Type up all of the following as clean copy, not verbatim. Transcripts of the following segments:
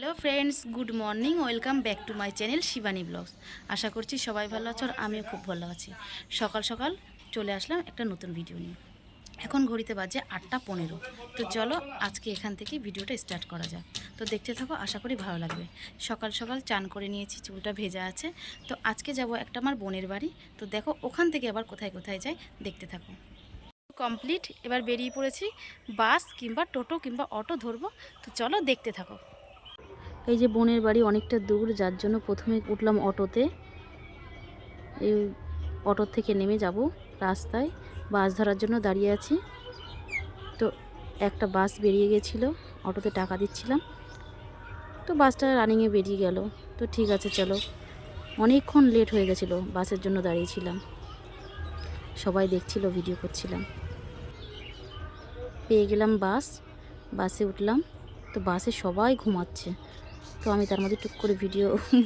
Hello friends, good morning. Welcome back to my channel Shivani blogs. আশা করছি সবাই ভালো আছো আর আমিও খুব ভালো আছি। সকাল সকাল চলে আসলাম একটা নতুন ভিডিও নিয়ে। এখন ঘড়িতে বাজে 8টা 15। তো চলো আজকে এখান থেকে ভিডিওটা স্টার্ট করা যাক। তো দেখতে থাকো, আশা করি ভালো লাগবে। সকাল সকাল চান করে নিয়েছি, চুলটা ভেজা আছে। তো আজকে যাব একটা আমার বোনের বাড়ি। তো দেখো ওখান থেকে আবার কোথায় কোথায় যাই, দেখতে থাকো। কমপ্লিট, এবার বেরিয়ে পড়েছি। বাস কিংবা টোটো কিংবা অটো ধরবো। তো চলো দেখতে থাকো। এই যে বোনের বাড়ি অনেকটা দূর, যার জন্য প্রথমে উঠলাম অটোতে। এই অটো থেকে নেমে যাব রাস্তায়, বাস ধরার জন্য দাঁড়িয়ে আছি। তো একটা বাস বেরিয়ে গেছিলো, অটোতে টাকা দিচ্ছিলাম, তো বাসটা রানিংয়ে বেরিয়ে গেল। তো ঠিক আছে চলো, অনেকক্ষণ লেট হয়ে গেছিলো, বাসের জন্য দাঁড়িয়েছিলাম, সবাই দেখছিল, ভিডিও করছিলাম। পেয়ে গেলাম বাস, বাসে উঠলাম। তো বাসে সবাই ঘুমাচ্ছে, তো আমি তার মধ্যে টুক করে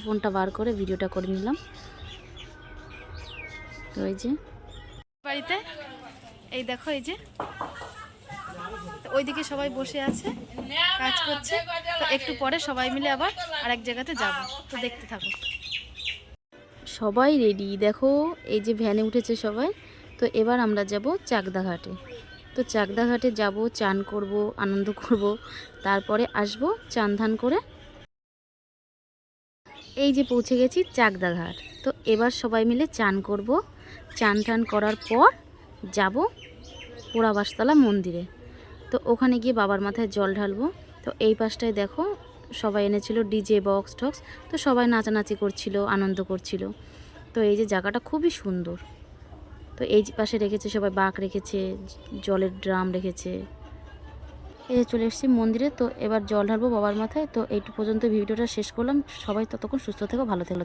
ফোনটা বার করে ভিডিওটা করে নিলাম। তো এই যে বাড়িতে, এই দেখো, এই যে ওইদিকে সবাই বসে আছে, কাজ করছে। তো একটু পরে সবাই মিলে আবার আরেক জায়গাতে যাব। তো দেখতে থাকো। সবাই রেডি, দেখো এই যে ভ্যানে উঠেছে সবাই। তো এবার আমরা যাব চাকদা ঘাটে। তো চাকদা ঘাটে যাব, চান করব, আনন্দ করব, তারপরে আসব চান ধান করে। এই যে পৌঁছে গেছি চাকদা ঘাট। তো এবার সবাই মিলে চান করব। চান টান করার পর যাব পোড়াবাসতলা মন্দিরে। তো ওখানে গিয়ে বাবার মাথায় জল ঢালবো। তো এই পাশটায় দেখো সবাই এনেছিল ডিজে বক্স টক্স, তো সবাই নাচানাচি করছিল, আনন্দ করছিল। তো এই যে জায়গাটা খুবই সুন্দর। তো এই পাশে রেখেছে সবাই, বাঁক রেখেছে, জলের ড্রাম রেখেছে। এই যে চলে এসেছি মন্দিরে। তো এবার জল ঢালবো বাবার মাথায়। তো এইটু পর্যন্ত ভিডিওটা শেষ করলাম। সবাই ততক্ষণ সুস্থ থেকো, ভালো থেকো।